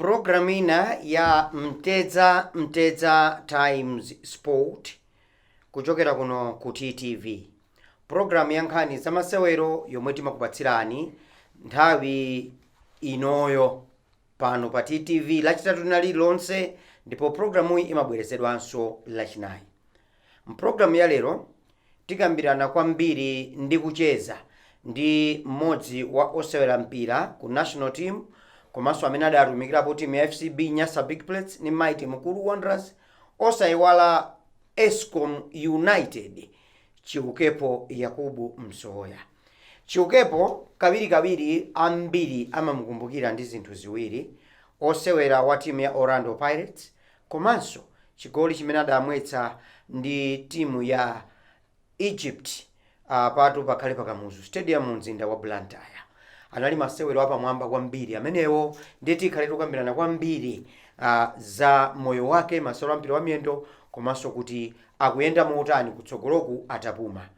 programina ya Mtedza Times Sport kuchokera kuno ku TTV. Program ya nkhani za masewero yomwe timakupatsirani nthawi inoyo pano pa TTV lachitatu linali lonse, ndipo programu iyi imabwerezedwanso lachinayi. Mprogramu ya lero tikambirana kwambiri ndi kucheza ndi mmodzi wa osewera mpira ku national team komanso amene adatumikirapo timu ya FCB Nyasa Big Plates ni Mighty Mukulu Wanderers, osayiwala Escom United, Chiukepo Yakubu Msoya. Chiukepo kabiri ambiri amamukumbukira ndi zinthu ziwiri: osewera wa timu ya Orlando Pirates komanso chigoli chimene adamwetsa ndi timu ya Egypt patu pakhale pakamuzu stadium mzinda wa Blantyre. Anali masewero apamwamba kwambiri amenewo, ndeti khale tukambirana kwambiri za moyo wake, masewero ampira wa miyendo komanso kuti akuyenda motani kutsogoloku atapuma.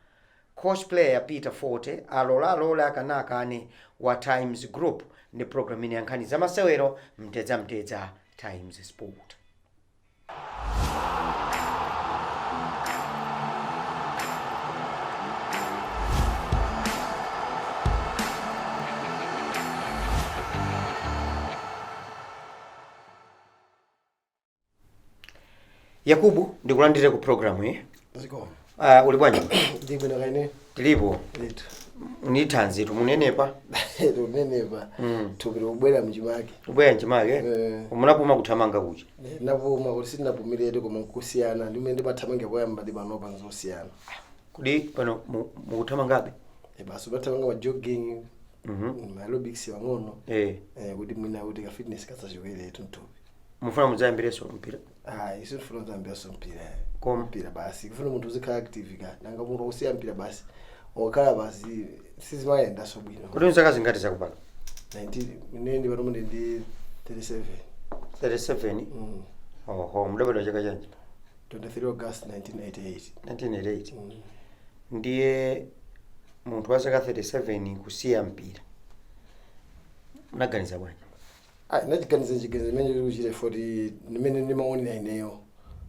Coach player Peter Forte alola akanakane wa Times Group ndi program ya nkhani za masewero Mtedza Times Sport. Yakubu, ndikulandire ku programu iyi. Ziko. Uli bwanji? Ndibwino kaine. Tilipo. Litu. Unithanzi tumunenepa. Tunenepa. Tupira kubwera mchimake. Ubwera mchimake? Umunapuma kuthamanga kuchi? Napuma kuti sindinapumire koma nkusiyana. Ndimene ndimathamanga poyamba ndi panopa nzosiyana. Kudi pano mukuthamangabe? Basi bathamanga wa jogging. Aerobics wang'ono. Kuti mwina kuti ka fitness kasachokere tuntupi. Mufuna muzayambireso mpira? Isu ndifuna kuzayambireso mpira. Koma mpira basi. Kufuna munthu uzikhala active ka. Nanga munthu usiya mpira basi. Okhala basi sizimayenda so bwino. Kuti unzaka zingati zakupana? 19 mineni pano ndi 37. 37? Oho, mudabadwa chaka chanji? 23 August 1988. 1988. Ndiye munthu wa zaka 37 kusiya mpira. Unaganiza bwanji? Nachiganiza chimene chikuchire foti nimene ndimaonera ineyo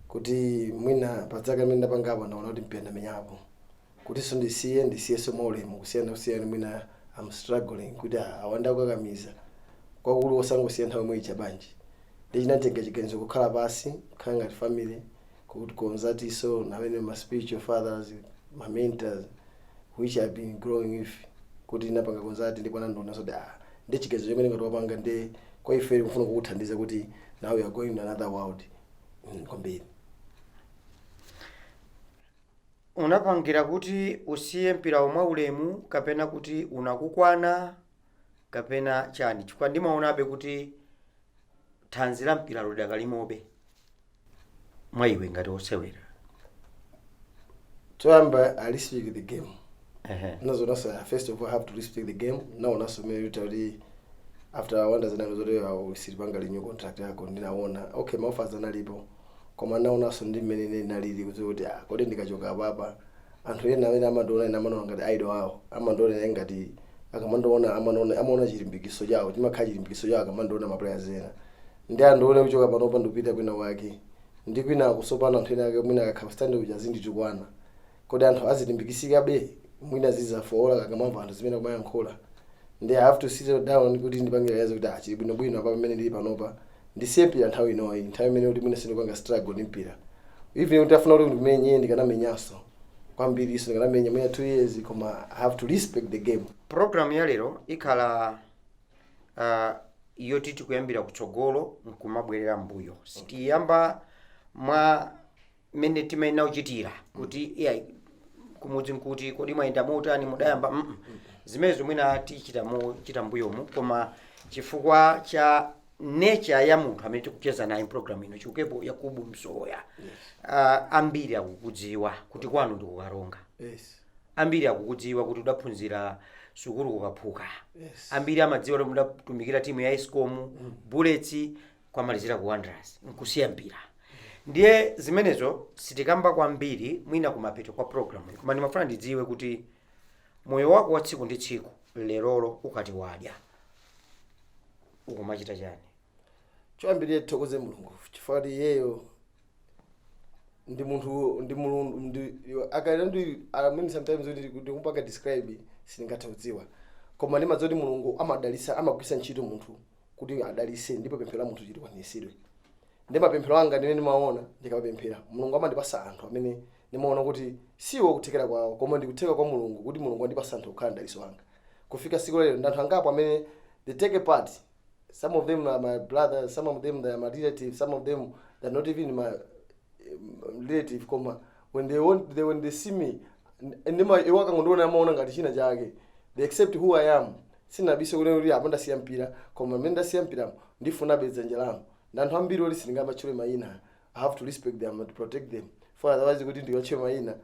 kuti mwina padzaka limene ndapangapo ndaona kuti mpira ndamenyapo kuti so ndisiye somolemo kusiyana mwina I'm struggling kuti awanda kukakamiza kwakulu osangosiya nthawi imwe icha banji ndichinatenge chiganizo kukhala pasi kukhala ngati family kuti konzatiso namene ma spiritual fathers, my mentors which I've been growing with kuti napanga konzati ndikwana ndona so ndi chiganizo chimene ngati wapanga ndi kwa ife kufuna kukuthandiza kuti now you are going to another world kwambiri. Unapangira kuti usiye mpira omwe ulemu kapena kuti unakukwana kapena chani? Chifukwa ndimaonabe kuti thanzi la mpira lodakalimobe mwa iwe ngati osewera. Toyamba I respect the game. Nazo first of all I have to respect the game. Now naso military after wanda zinazo usipanga linyo contract yako ndinaona okay maoffers analipo koma naona so ndi mmene nalili kuti kodi ndikachoka papa anthu ena amene amandoona ngati idol awo amandoona ngati akamandoona amaona chilimbikiso chawo chimakhala chilimbikiso chawo akamandoona ma players ena ndi andoone kuchoka panopa ndipita kwina wake ndi kwina kusopana anthu ena mwina akakhala stand uja zindichukwana kodi anthu azilimbikisika be mwina zizafola kakamamva anthu zimene kumayankhula. They have to sit down kuti ndipangira yazo kuti chili bwino apa pamene ndili panopa ndisempira nthawi inoyi nthawi imene kuti mwina sindikupanga struggle ndi mpira even kuti afuna kuti ndimenye ndikanamenyanso kwambiri iso ndikanamenya mwina 2 years koma I have to respect the game. Program ya lero ikhala yoti tikuyambira kutsogolo nkumabwerera mbuyo. Sitiyamba mwa mene timayenera kuchitira kuti kumudzi nkuti kodi mwayenda motani mudayamba zimene mwina tichita mbuyomu koma chifukwa cha nature ya munthu amene tikucheza naye program ino Chiukepo Yakubu Msoya. Ambiri akukudziwa kuti kwanu ndikukaronga. Ambiri akukudziwa kuti udaphunzira sukulu kukaphuka. Ambiri amadziwa kuti mudatumikira timu ya Escom Bullets kwamalizira ku Wanderers nkusiya mpira. Ndiye zimenezo sitikamba kwambiri mwina kumapeto kwa program koma ndimafuna ndidziwe kuti moyo wako wa tsiku ndi tsiku lerolo ukati wadya ukumachita chani? choyambirira tithokoze mulungu chifukwa kuti iyeyo ndi munthu ndi mulungu ndi akaenda ndi amene sometimes kuti kumpaka describe sindingathe kudziwa koma ndimadza kuti mulungu amadalitsa amagwisa ntchito munthu kuti adalitse ndipo pemphero la munthu likwaniritsidwe. Ndi mapemphero anga ndimene ndimaona ndikapemphera mulungu amandipasa anthu amene ndimaona kuti siwo kuthekera kwawo koma ndikutheka kwa mulungu kuti mulungu andipasa anthu okhala mdalitso wanga. Kufika siku lero ndi anthu angapo amene they take a part. Some of them are my brothers, some of them they are my relatives, some of them they are not even my relative koma when they see me ndima iwaka ngondiona amaona ngati china chake they accept who I am. Sinabiso kuti apo ndasiya mpira koma mmene ndasiya mpira ndifuna bedzenje lanu. Ndi anthu ambiri oli sindingamatchule mayina. I have to respect them and protect them for otherwise kuti ndiwatchule mayina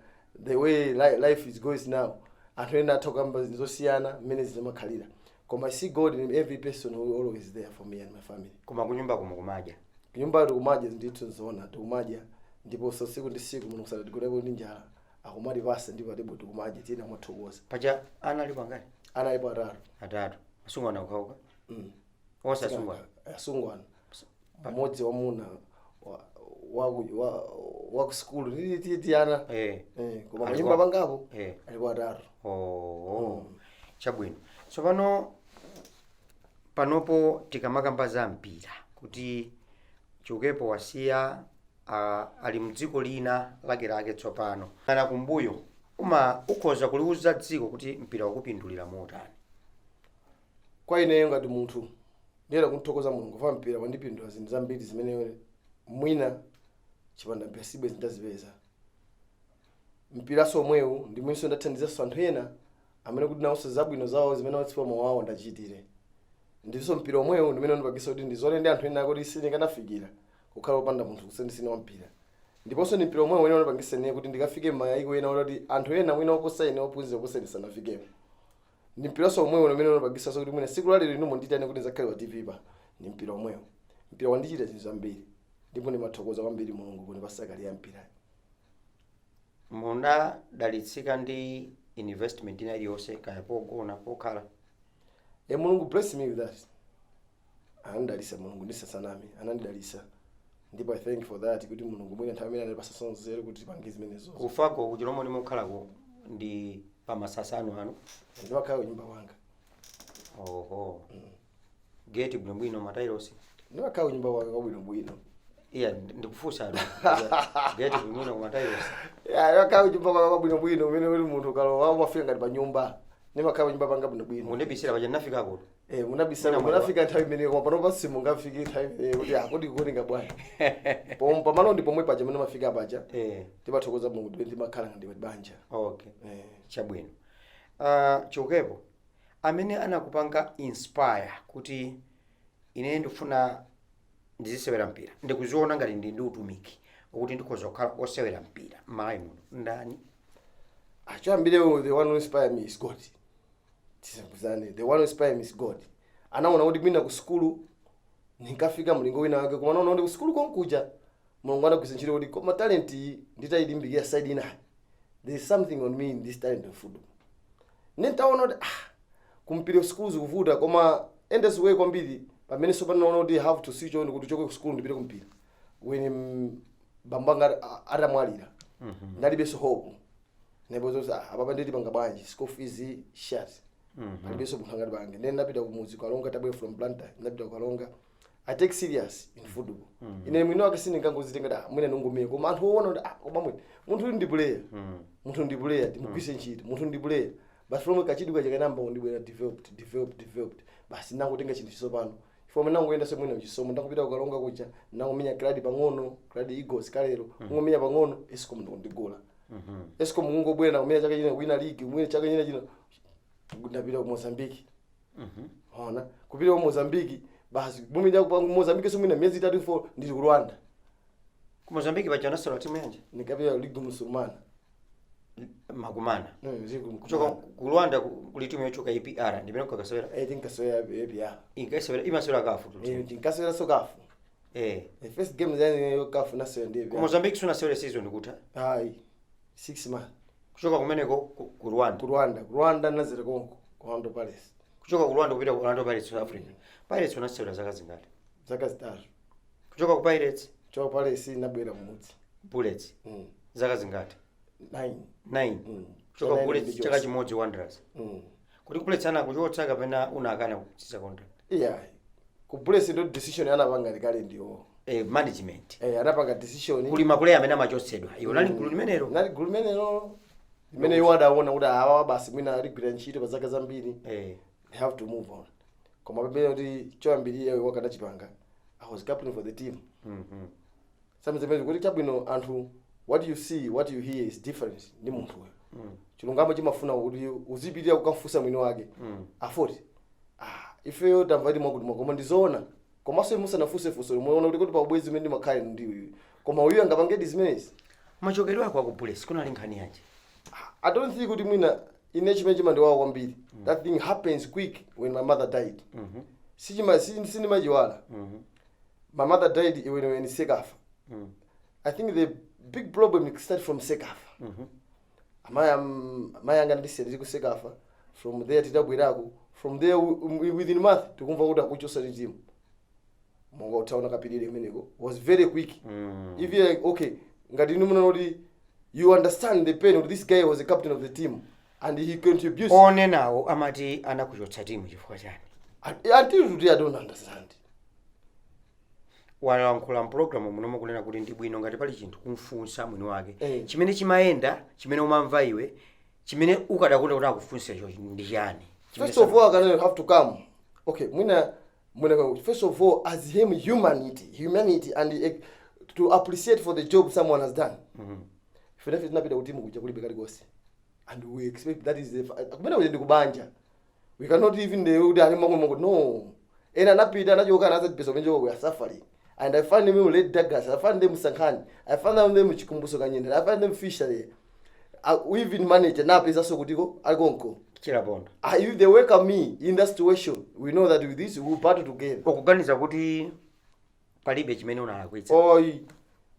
the way life is going now anthu ena athoka mba zosiyana mmene zimakhalira koma I see God in every person who always there for me and my family. Koma kunyumba kumaja Kunyumba tikumadya ndithu nzoona tikumadya ndipo siku ndi siku munthu kusala tikulepo ndi njala akumati pasa ndipo atebo tikumadya tina mwathokoza. Paja ana ali pangani? Ana alipo atatu asungwana ukauka onse asungwana mmodzi wamuna wa ku school titi ana koma manyumba pangapo alipo atatu. Chabwino so panopo tikamakamba za mpira kuti Chiukepo wasiya ali mdziko lina lake tsopano ana kumbuyo ukhoza kuliuza dziko kuti mpira wakupindulira motani? Kwa ineyo ngati munthu ndiyera kunthokoza mulungu fa mpira wandipindula zinthu zambiri zimene mwina chipanda mpira sibwe zindazipeza. Mpira somwewu ndi mwinso ndathandizanso anthu ena amene kuti nawonso zabwino zawo zimene watsipa mawawo ndachitire. Ndiso mpira omwewu ndimene ndipangisa kuti ndizole ndi anthu ena kuti sindikanafikira kukhala opanda munthu kusiyana wa mpira. Ndiponso ni mpira omwewu ene ndipangisa ine kuti ndikafike m'mayiko ena kuti anthu ena mwina oposa ine ophunzira oposa ndisanafikemo. Ni mpira somwewu umene ndipangisa kuti mwina siku lalero inu monditane kuti nzakhale wa TV pa ni mpira omwewu. Mpira wandichita zinthu zambiri ndipo ndimathokoza kwambiri mulungu kuti pasakali ya mpira. Munda dalitsika ndi investment ina iliyonse kaya pogona pokhala? Mulungu bless me with that. Anandalisa mulungu ndisasanami anandalisa ndipo I thank for that kuti mulungu mwina nthawi imene anapasa sonzero kuti tipange zimenezo. Kufako kuti lomwe mukhalako ndi pamasasano anu ndimakhala nyumba wanga. Gate bwino matairosi ndimakhala nyumba wanga kwabwino. Iya ndikufusa gate bwino matairosi ndimakhala nyumba wanga kwabwino umene uli munthu kalowa wafika ngati pa nyumba ndimakhala nyumba panga bwino. Munebisira paja nafika ko munabisira munafika nthawi imene koma pano pasi mungafiki nthawi imene kuti akudi kukonga bwana pompa malo ndi pomwe paja mene mafika paja timathokoza mulungu kuti ndimakhala ndi banja. Chabwino Chiukepo amene anakupanga inspire kuti ine ndifuna ndizisewera mpira ndikuziona ngati ndi utumiki ukuthi ndikhoza kukhala osewera mpira m'malawi muno ndani? Choyambire the one who inspired me is God. The one who inspired me is God. Anaona kuti mwina ku school nikafika mlingo wina wake koma naona kuti ku school konkuja mulungu anagwisa ntchito kuti koma talent nditayilimbikira side ina. There is something on me in this talent of football. Nitaona kuti kumpira schools kuvuta koma ende siwe kwambiri pamene so panaona kuti have to switch on kuti choke ku school ndipite kumpira. When bambanga atamwalira ndalibe so hope. Nebozo ababa nditi banga bwanji school fees shut. Alibeso buhangati bange then napita ku music alonga tabwe from Blantyre napita ku alonga I take serious in football. Ine mwino akasini ngangozitenga mwina nungumie koma anthu oona kuti koma mwina munthu ndi player. Munthu ndi player timugwise ntchito munthu ndi player but from kachidwe chakanamba ndibwera developed basi nangotenga chinthu chisopano ifo mena ngoenda so mwina mchisomo ndakupita ku alonga kucha nangomenya grade pang'ono grade Eagles kalero ngomenya pang'ono Escom ngondigola. Escom ngongobwera ngomenya chaka chino wina league mwina chaka chino ndapita ku Mozambique. Ona kupita ku Mozambique basi bumija ku Mozambique so mwina miezi 3-4 ndili ku Rwanda. Ku Mozambique bachana sala timu yanje nikapita Ligue Musulmana magumana ziku kuchoka ku Rwanda kuli timu yochoka APR ndipena kukasewera tinkasewera APR inkasewera imasewera kafu tinkasewera so kafu the first game then yo kafu na sewera ndi ku Mozambique suna sewera season kuta 6 months kuchoka kumeneko ku Rwanda nazere konko ku Orlando Pirates kuchoka ku Rwanda kupita ku Orlando Pirates South Africa Pirates unasewera zaka zingati? zaka zitatu. kuchoka ku Pirates choka pale sinabwera mudzi Bullets zaka zingati 9 kuchoka ku Bullets chaka chimodzi Wanderers kuti Bullets ana kuchotsa kapena unakana kuchitsa contract ku Bullets ndo decision anapanga likale ndiwo management anapanga decision kuli maplayer amene amachotsedwa iwo nali gulu limenelo limene iwo adaona kuti awa basi mwina aligwira ntchito pa zaka zambiri they have to move on koma pamene kuti choyambirira iwo wakadachipanga I was captain for the team sometimes kuti chabwino anthu what you see what you hear is different ndi munthu chilungamo chimafuna kuti uzipitira kukafunsa mwini wake afoti ifeyo tamva kuti mwakuti koma ndizoona komanso musanafunse funso muona kuti pa ubwezi umene ndimakhale ndiwe koma uyu angapangedi zimenezi machokedwe ako ku Bullets kunali nkhani yanji I don't think kuti mwina ine chimene chimandiwawa kwambiri that thing happens quick when my mother died sindimachiwala my mother died when Sekafa I think the big problem started from Sekafa mayanga ndiseri ku Sekafa from there tidabwerako from there within a month tikumva kuti akuchosa team monga utaona kapilire imeneko was very quick if you okay ngati nimuna kuti you understand the pain of this guy was the captain of the team and he contributes one nawo amati anakuchotsa timu chifukwa chani until today I don't understand walankhula program munomo kunena kuti ndi bwino ngati pali chinthu kumfunsa mwini wake chimene chimayenda chimene umamva iwe chimene ukadakonda kuti akufunse cho ndi chani first of all I have to come okay mwina first of all as him humanity and to appreciate for the job someone has done if tinapita kuti timu kuja kulibe kalikonse and we expect that is kumene kuti ndikubanja we cannot even kuti ali mango no ena napita anachoka anaza pesa menjo we are suffering and I find them late Douglas I find them Sankhani I find them Chikumbuso Kanyenda I find them Fishery we even manage na pesa so kutiko alikonko chiraponda if they welcome me in that situation we know that with this we will battle together okuganiza kuti palibe chimene unalakwitsa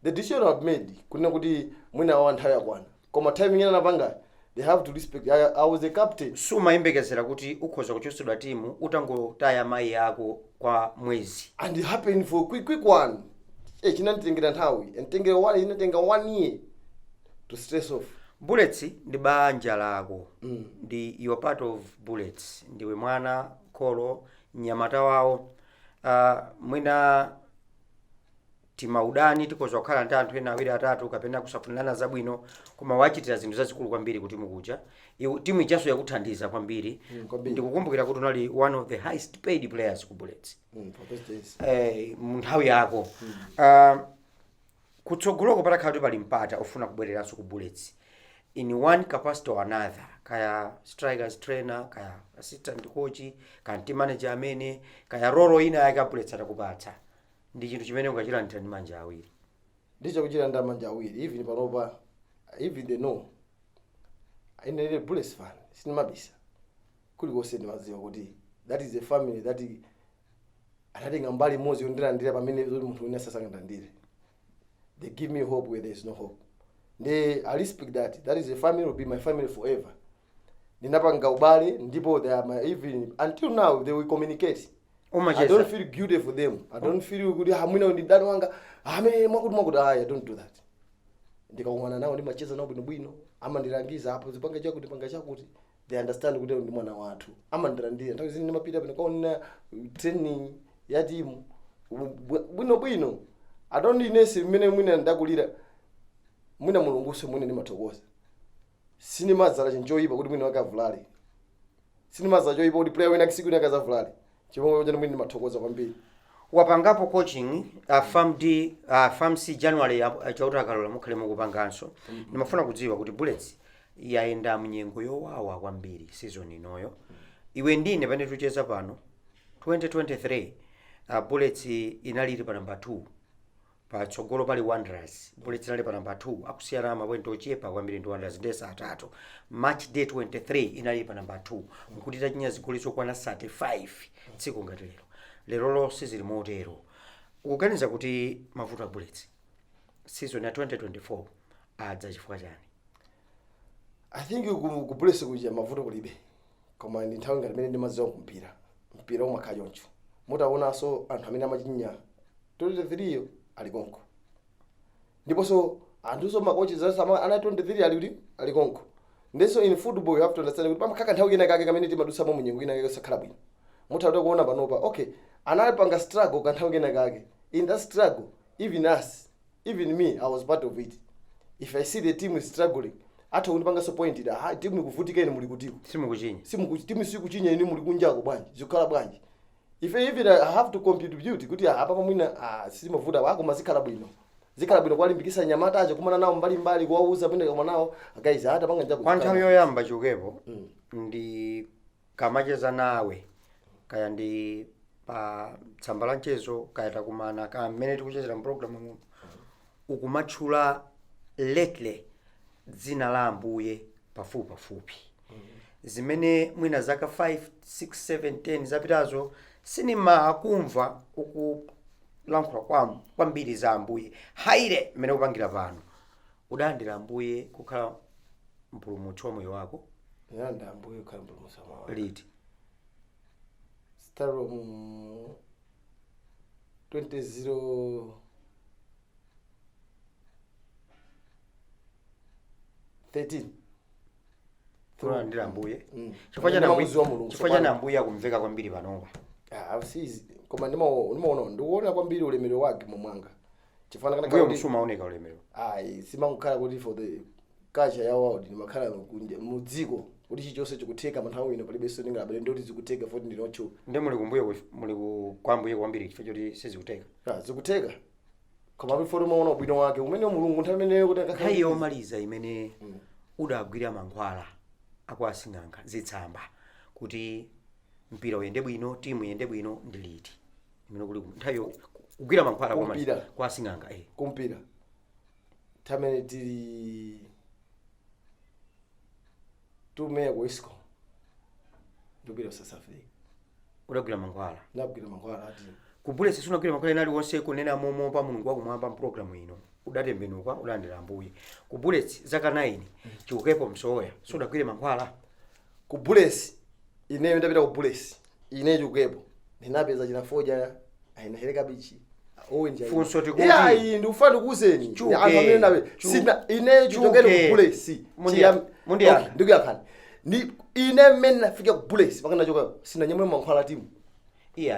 the decision I've made kuna kuti mwina wa nthawi yakwana koma timing ina napanga they have to respect I was the captain suma imbekezera kuti ukhoza kuchotsedwa timu utangotaya mai yako kwa mwezi and it happened for quick one chinanditengera nthawi nditengera one inatenga 1 year to stress off Bullets ndi banja lako ndi you are part of Bullets ndiwe mwana kholo nyamata wawo mwina timaudani tikoza kukhala ndi anthu ena awiri atatu kapena kusafunirana zabwino koma wachitira zinthu zazikulu kwambiri kuti mukuja timu ichaso yakuthandiza kwambiri ndikukumbukira kuti unali one of the highest paid players ku Bullets munthawi yako kutsogoloko patakhala kuti pali mpata ufuna kubwereranso ku Bullets in one capacity or another kaya strikers trainer kaya assistant coach kaya team manager amene kaya rolo ina yake Bullets atakupatsa ndi chinthu chimene ungachilanda ndi manja awiri ndicho kuchilanda manja awiri even panopa even they know ine Bullets fan sinimabisa kuli kose ndimaziwa kuti that is a family that anatenga mbali mozi yondilandira pamene munthu wina sasangandandire they give me hope where there is no hope I respect that is a family will be my family forever ninapanga ubale ndipo they are my even until now they will communicate I don't feel guilty for them I don't feel good hamwina ndi dani wanga ame mwakuti I don't do that ndikakumana nawo ndimacheza nawo bwino ama ndilangiza hapo zipanga chakuti panga chakuti they understand kuti ndi mwana wathu ama ndilandira nthawi zini ndimapita pano kaona training ya team bwino I don't inesi mene mwina ndakulira mwina mulunguso mwina ndimathokoza sinimazala chinchoyipa kuti mwina wakavulale sinimazala choyipa kuti player wina kisiku nakazavulale chimwe chano mwina ndimathokoza kwambiri wapangapo coaching farm C January chauta kalola mukhale mukupanganso ndimafuna kudziwa kuti Bullets yaenda mnyengo yowawa kwambiri season inoyo iwe ndine pamene tucheza pano 2023 Bullets inalili pa number 2 patsogolo pali Wanderers Bullets inali pa number 2 akusiyana mabwento ochepa kwambiri ndi Wanderers ndesa atatu match day 23 inali pa number 2 nkuti tachinya zigoli zokwana 35 tsiku ngati lero lonse zili motero ukuganiza kuti mavuto a Bullets season ya 2024 adza chifukwa chani I think ku Bullets kuja mavuto kulibe koma ndi nthawi ngati mene ndimaziwa mpira umakhala choncho mutaona so anthu amene amachinya 23 yo ali konko ndiponso anthuso makochi zasama ana 23 ali konko ndeso in football you have to understand kuti pamakaka nthawi kena kake kamene timadusamo munyengo kena kake sakhala bwino mutha kuona panopa okay analipanga struggle kanthawi kena kake in that struggle even me I was part of it. If I see the team is struggling atha kundipanga so point ida team ikuvutika ine muli kutiko timu sikuchinya ine muli kunjako bwanji zikhala bwanji if even I have to contribute kuti apa pamwina simavuta wako mazikhala bwino kwalimbikisa nyamata aje kumana nawo mbali kuwauza pende kama nawo guys hata panga njako kwa nthawi yoyamba Chukepo ndi kamacheza nawe kaya ndi pa tsamba la mchezo kaya takumana ka mmene tikuchezera program muno ukumatchula lately dzina la Ambuye pafupi zimene mwina zaka 5 6 7 10 zapitazo sinima kumva ukulankhula kwambiri za Ambuye haire mmene upangira pano udandira Ambuye kukhala mpulumutsi wa moyo wako yanda Ambuye kukhala mpulumutsi wa moyo wako liti start 13 tulandira Ambuye chifukwa cha Ambuye akumveka kwambiri panopa sizi koma nimaona ndikuona kwambiri ulemero wake momwanga chifana kana Ambuye musumaoneka ulemero simangukhala kuti for the culture ya world nimakhala kunja mudziko kuti chichonse chikutheka manthawi ino palibe so ndingabale ndoti zikutheka foti ndinocho ndi muli kumbuye muli kwambuye kwambiri chifukwa choti sizikutheka zikutheka koma before muona bwino wake umene Mulungu nthawi imeneyo kuti akakhala hayi yomaliza imene udagwira mankhwala akwasing'anga zitsamba kuti mpira uyende bwino timu yende bwino ndiliti imene kuli nthawi kugwira mankhwala kwasing'anga kumpira tamene tili tumeya kuisco ndugwira South Africa udagwira mankhwala ndagwira mankhwala ati kubule sisi unagwira mankhwala inali wonse kunena momo pa Mulungu wakumwamba program ino udatembenuka ulandira Ambuye ku bullets zaka 9 Chukepo Msoya so udagwire mankhwala ku bullets ine ndapita ku bullets ine Chukepo ndinapeza china foja ainahereka bichi owenja funso tikuti yayi ndikufana kuzeni amene nawe sina ine Chukepo ku bullets ndikuyakhana ni ine mmene nafika ku bullets pakana choka sina nyamwe mankhwala timu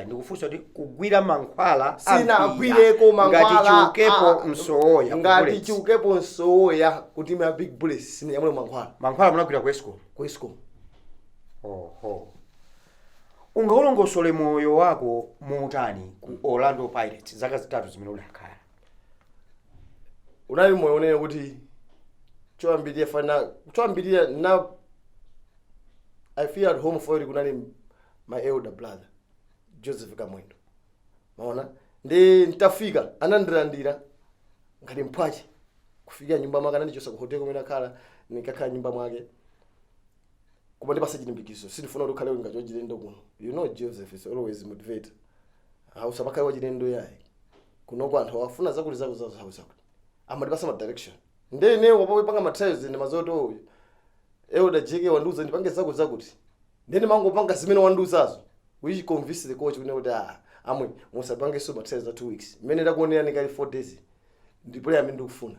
ndikufunsa kuti kugwira mankhwala sinagwireko mankhwala ngati Chukepo Msoya ngati Chukepo Msoya kuti ma big bullets sina nyamwe mankhwala munagwira ku esco ungaulongosole moyo wako muutani ku Orlando Pirates zaka zitatu zimene udakhala unali moyo unene kuti choambirira na I feel at home for it kunali my elder brother Joseph Kamwendo maona ndi ntafika anandilandira ngati mphachi kufika nyumba mwake ndichosa ku hotel kumene akhala nikakhala nyumba mwake koma ndipasa chilimbikiso sindifuna kuti ukhale ngati wachilendo kuno Joseph is always motivated usamakhale wachilendo yayi kunoko anthu afuna zakuti zakuti amatipasa ma direction ndene wapanga ma trials ndi mazoto uyu elder jeke wanduza ndipange zakuti ndene mangopanga zimene wanduzazo which convince the coach kuti amwe musapange so materials za 2 weeks mmene ndakuonera nikali 4 days ndipo yami ndikufuna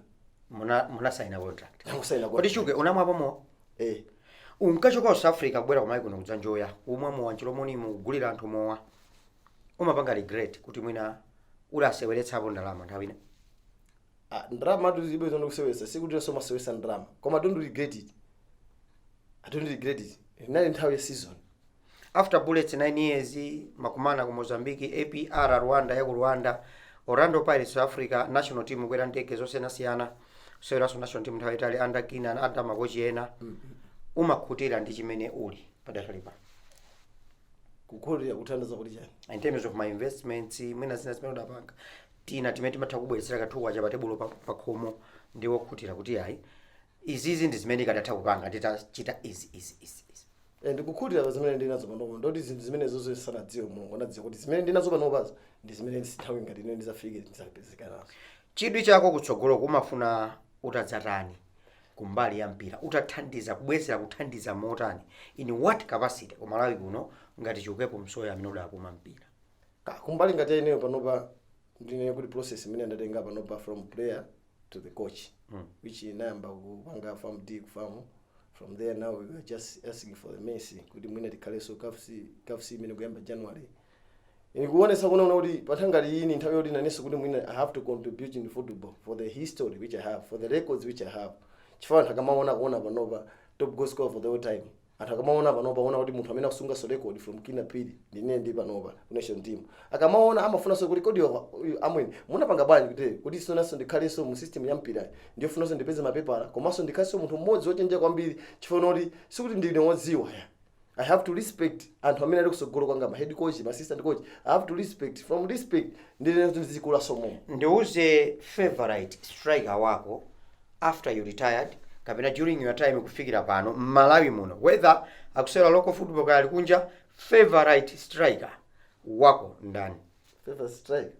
muna sign contract ndakusaina kodi Chuke unamwapo mo unkachoka South Africa kubwera kwa maiko nokudzanjoya umwe mu wanchilomoni mugulira anthu mowa umapanga regret kuti mwina ulaseweretsapo ndalama nthawi ina ndalama tuzibe zonokusewesa sikuti so masewesa ndalama koma don't regret it inali nthawi ya season after bullets 9 years makumana ku Mozambique APR Rwanda ya ku Rwanda Orlando Pirates South Africa national team kwera ndege zosiyanasiyana so national team nthawi itali under kina under makochi ena umakhutira ndi chimene uli padakali pa kukhutira kuthandiza kuti chani in terms of my investments mwina zina zimene udapanga timene timatha kubweresera kathuwa cha patebulo pa khomo ndiwo khutira kuti yayi izizi ndi zimene kadatha kupanga nditachita izi ndikukhutira zimene ndinazo panopa ndoti zinthu zimene zozo sanadziwe Mulungu anadziwa kuti zimene ndinazo panopa ndi zimene ndisithawi ngati ine ndizafike ndizapezeka nazo chidwi chako kutsogolo kumafuna utadzatani kumbali ya mpira utathandiza kubwezera kuthandiza motani in what capacity kumalawi kuno ngati Chukepo Msoya amene udakuma mpira kumbali ngati ineyo panopa ndine kuti process imene ndatenga panopa from player to the coach, which inayamba kupanga farm D farm. From there now we are just asking for the Messi kuti mwina tikhaleso CAF imene kuyamba January. Kuonesa kuona kuti patangali ini nthawi yoti naneso kuti mwina I have to contribute in football for the history which I have, for the records which I have. Chifukwa takamaona kuona panopa top goal scorer for the whole time. Atakamaona panopa ona kuti munthu amene akusunga so record from Kina Pili ndine ndi panopa national team. Akamaona amafuna so kuti kodi amweni munapanga bwanji kuti sonaso ndikhaleso mu system ya mpira ndiyo funaso ndipeze mapepala komanso ndikhaleso munthu mmodzi wochenjera kwambiri chifukwa kuti sikuti ndine wodziwa ya. I have to respect anthu amene ali kusogolo kwanga ma head coach, ma assistant coach. I have to respect, from respect ndine ndizikula somo. Ndiuze favorite striker wako after you retired kapena during your time kufikira pano Malawi muno, whether akusera local football kali kunja, favorite striker wako ndani? Favorite striker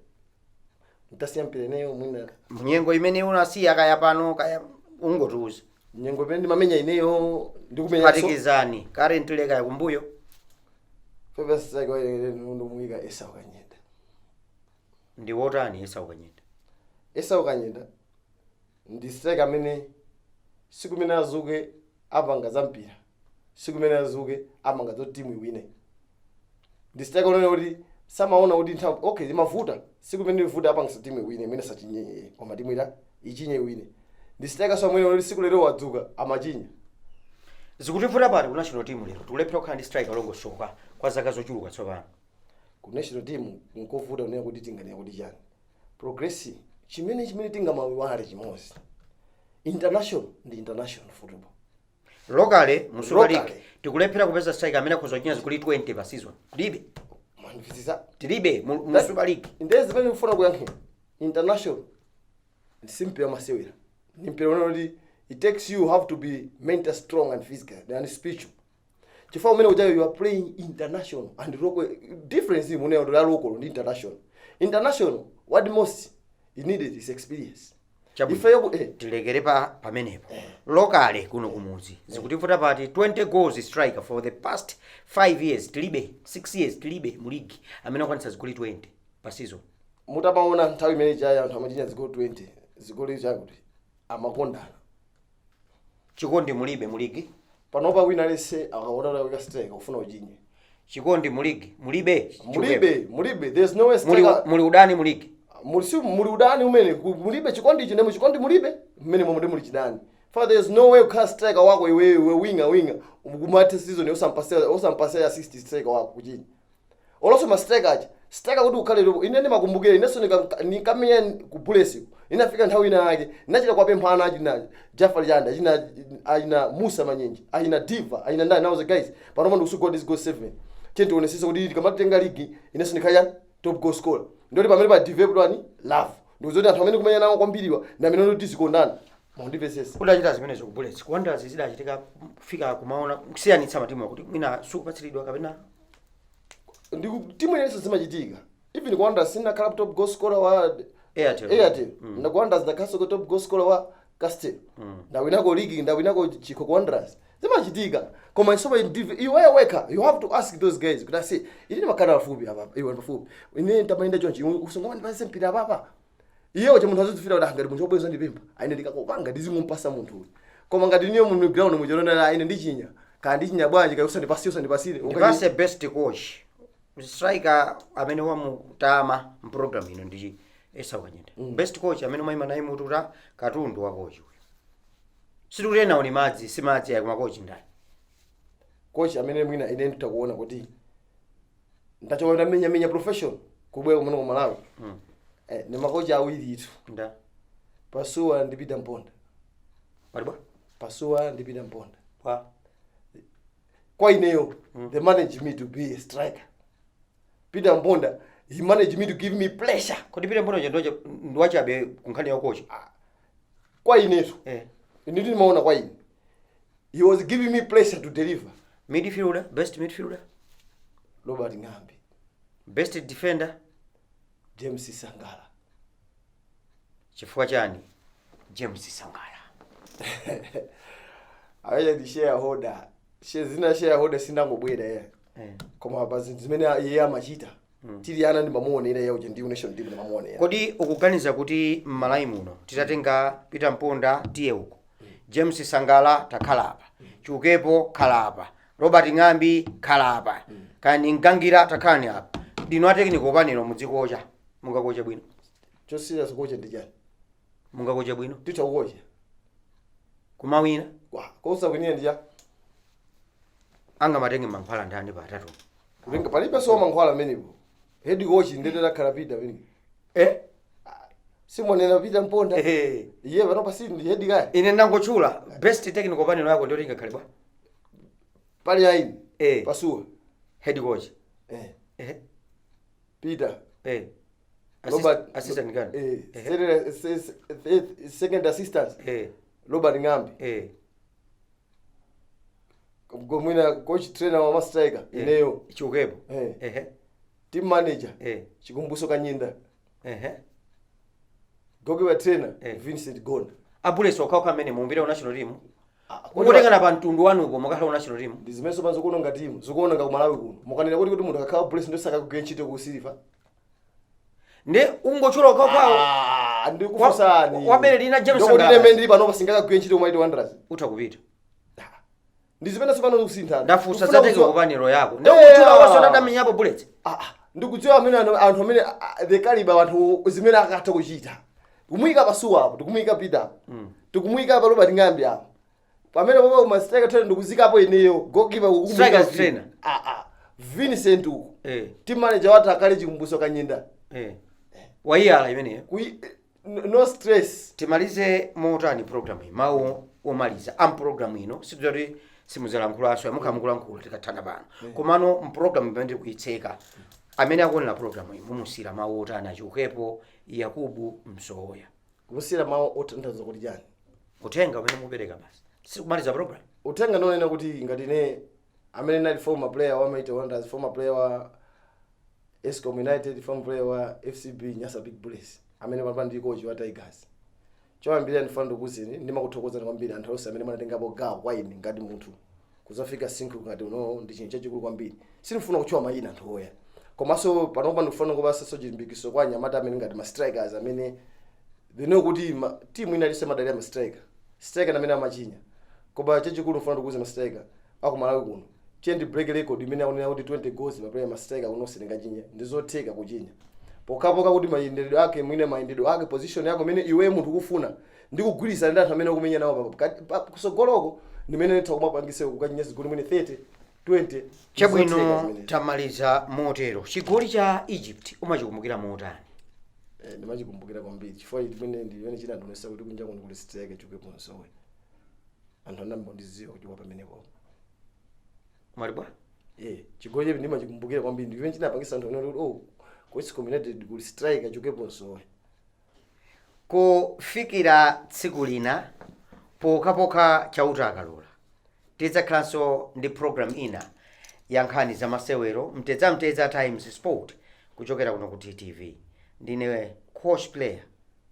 mtasiya mpira neyo mwina mnyengo imene unasiya kaya pano kaya ungotuza nyengo imene mamenya ineyo ndikumenya patikizani currently kaya kumbuyo. Favorite striker ndimuyika Esau Kanyenda. Ndi wotani Esau Kanyenda? Esau Kanyenda ndi striker amene sikumene azuke apanga za mpira, sikumene azuke amanga zo timu iwine. Ndi striker unaona kuti samaona kuti nthawi okay imavuta sikumene ivuta apanga sa timu iwine imene sachinye koma timu ila ichinye iwine. Ndi striker so amene siku lero wadzuka amachinya. Zikutivuta pati ku national team lero tulephera kukhala ndi striker longosoka kwa zaka zochuluka tsopano. Ku national team nkovuta unena kuti tinganena kuti chani progressive chimene tingamawiwale chimozi. International ndi international football. Locally mu Super League tikulephera kupeza striker amene akhozochinya zikuli 20 pa season. Tilibe. Manifestiza. Tilibe mu Super League. Ndezi zimene ufuna kuyankhira. International ndi simple amasewera. Ni mpira unoti it takes you have to be mentally strong and physical and spiritual. Chifukwa umene ujayo you are playing international and local difference imene ya local ndi international. International what most you needed is experience. Ife yoko tilekere pamenepo. Locally kuno kumuzi zikutivuta pati 20 goals striker for the past 5 years tilibe, 6 years tilibe mu league amene akwanitsa zikuli 20 pa season. Mutamaona nthawi imene jaya anthu amachinya zikuli 20 zikuli chakuti amakondana. Chikondi mulibe mu league. Panopa wina lese akaona wika striker ufuna uchinye. Chikondi mu league mulibe. Mulibe there's no way striker muli udani mu league. Muri udani umene mulibe chikondi chine chikondi mulibe mmene momwe muli chidani. For there is no way ka striker wako iwe winger kumate season osampasea assist striker wako kuchini. Oloso ma striker kuti ukhale ine makumbukire ineso nikamenya ku Bulesi inafika nthawi ina yake nachita kwa pemphana achina Jafari Janda achina Musa Manyenji achina Diva achina ndani now the guys panopa ndikusugwa this go 7 chento onesesa kuti tikamatenga league ineso nikhaya top goal scorer ndoti pamene pa develop wani love ndikuzoti anthu amene kumenya nawo kwambiriwa na amene ndoti zikondana mondipesesa kudachita zimene zokubulesi kuwanda zidachitika kufika kumaona kusiyanitsa matimu kuti mwina sukupatsiridwa kapena ndiku timu yense zimachitika even kuwanda sina club top goal scorer wa Airtel na kuwanda zidakaso ko top goal scorer wa Castel na winako league na winako Chiko Wanderers zimachitika koma isoba iwe weka you have to ask those guys kuti say ili makana mafupi hapa iwe mafupi ine ntamaenda chonchi usongoma ndipase mpira hapa iyo che munthu azifira kuti ngati munthu obweza ndipemba aine ndikakopanga ndizimumpasa munthu koma ngati niyo mu ground muchonera aine ndichinya kandi chinya bwanji kai usandipasire ndipase best coach striker amene wamutama program ino ndichi Esau Kanyenda best coach amene mwaima naye mutura katundu wa coach uyu situkutena oni madzi simadzi ya kuma coach ndani coach amene mwina ine nditakuona kuti ndachoka menya profession kubwera muno ku Malawi ni makocha awiri itu nda Pasua ndi Peter Mponda paliba Pasua ndi Peter Mponda kwa ineyo they manage me to be a striker. Peter Mponda he managed me to give me pleasure. Kodi Peter Mponda ndwachabe kunkhani ya coach kwa inetu nditi nimaona kwa ine he was giving me pleasure to deliver. Midfielder, best midfielder Robert Ngambi, best defender James Sangala. Chifukwa chani James Sangala? Aye di shareholder. Shareholder sinangobwera koma hapa zimene iye amachita tili ana ndimamuonera yauje ndi nation team ndimamuonera. Kodi ukuganiza kuti m'Malawi muno titatenga Peter Mponda tiye uko, James Sangala takhalapa, Chukepo khalapa, Robert Ng'ambi khalapa, kani Ngangira takhani apa, ndino atekniko panelo mudzikocha mungakoche bwino? Chosira sokoche ndijani mungakoche bwino titakoche kumawina kosa kwinye ndija anga matenge mankhwala ndani patatu kulinga palibe so mankhwala menipo head coach ndetera khalapida meni simonena Peter Mponda iye vano pasi ndi head guy ine ndangochula best technical panel yako ndio linga khalibwa pali aini pasuwa head coach Peter Robert assistant gani second assistant Robert Ng'ambi Gomwina coach trainer wa Mastriker ineyo Chukepo team manager Chikumbuso Kanyinda goalkeeper trainer Vincent Gonda abule soka kamene mumbira national team ukutenga na pantundu wanu uko mukakhala national team ndizimeso panzo kuno ngati team zikuona nga Malawi kuno mukanena kuti munthu akakhala bulesi ndo saka kugenchite ku Silver ne ungochula kwa ndikufusani wabere lina James Sangala ndikuti ndimene pano pasingaka kugenchite umaiti Wanderers utakupita ndizipena sipano kusintha ndafusa zateke kupanero yako ndikuchula waso ndadamenyapo bullets ndikudziwa amene anthu amene the caliber anthu zimene akatha kuchita kumuyika pasuwa apo tikumuyika Peter tikumuyika pa Robert Ng'ambi apo pamene popo ma striker trainer ndikuzikapo ineyo goalkeeper striker trainer Vincent uko team manager watu akale Chikumbuso Kanyinda waiyala imeneyo no stress. Timalize motani program hii mawu omaliza program ino sidori simuzela nkulaso yamukamukula nkula tikathana bana komano program ibende kuitseka amene akonera program hii mumusira mawu otana Chukepo Yakubu Msoya kumusira mawu otandaza kuti jani utenga umene mupereka basi sikumaliza program utenga nonena kuti ngati ne amene nali former player wa Mighty Wanderers, former player wa Escom United, former player wa FCB Nyasa Big Bullets amene pano ndi coach wa Tigers. Choyambira ndifando kuzini ndimakuthokoza kwambiri anthu onse amene mwanatengapo gawo kwa ine ngati munthu kuzafika sinkhu ngati uno ndi chinthu chachikulu kwambiri. Sinifuna kuchwa mayina anthu oya. Komanso panopa ndikufuna kubasa so chilimbikitso kwa anyamata amene ngati ma strikers amene they kuti team ina lise madali ya ma striker amene amachinya. Koma chachikulu ndifuna kukuza ma striker aku Malawi kuno. Chendi break record imene akunena kuti 20 goals ma player ma striker unoselenga chinya ndizotheka kuchinya. Pokapoka kuti mayendedwe ake mwine mayendedwe ake position yako mene iwe munthu kufuna ndikugwirisa ndi anthu amene akumenya nawo kusogoloko ndimene nditakumapangise kukachinya zigoli mwine 30 20 chabwino tamaliza motero chigoli cha Egypt umachikumbukira motani ndimachikumbukira kwambiri chifukwa imene ndiyone china ndonesa kuti kunja kuno kuli strike Chukepo Msoya anthu anambandiziwa kuti wa pamenepo malibwa chigoli chepe ndimachikumbukira kwambiri ndiyone china apangisa anthu kuti Escom United kuli striker Chukepo Msoya kufikira tsiku lina pokapoka chauta akalola tidzakhalanso ndi program ina ya nkhani za masewero mtedza Times Sport kuchokera kuno ku TTV. Ndine coach player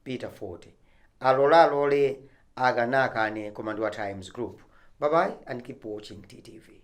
Peter Forte alole akanakane komando wa Times Group. Bye bye and keep watching TTV.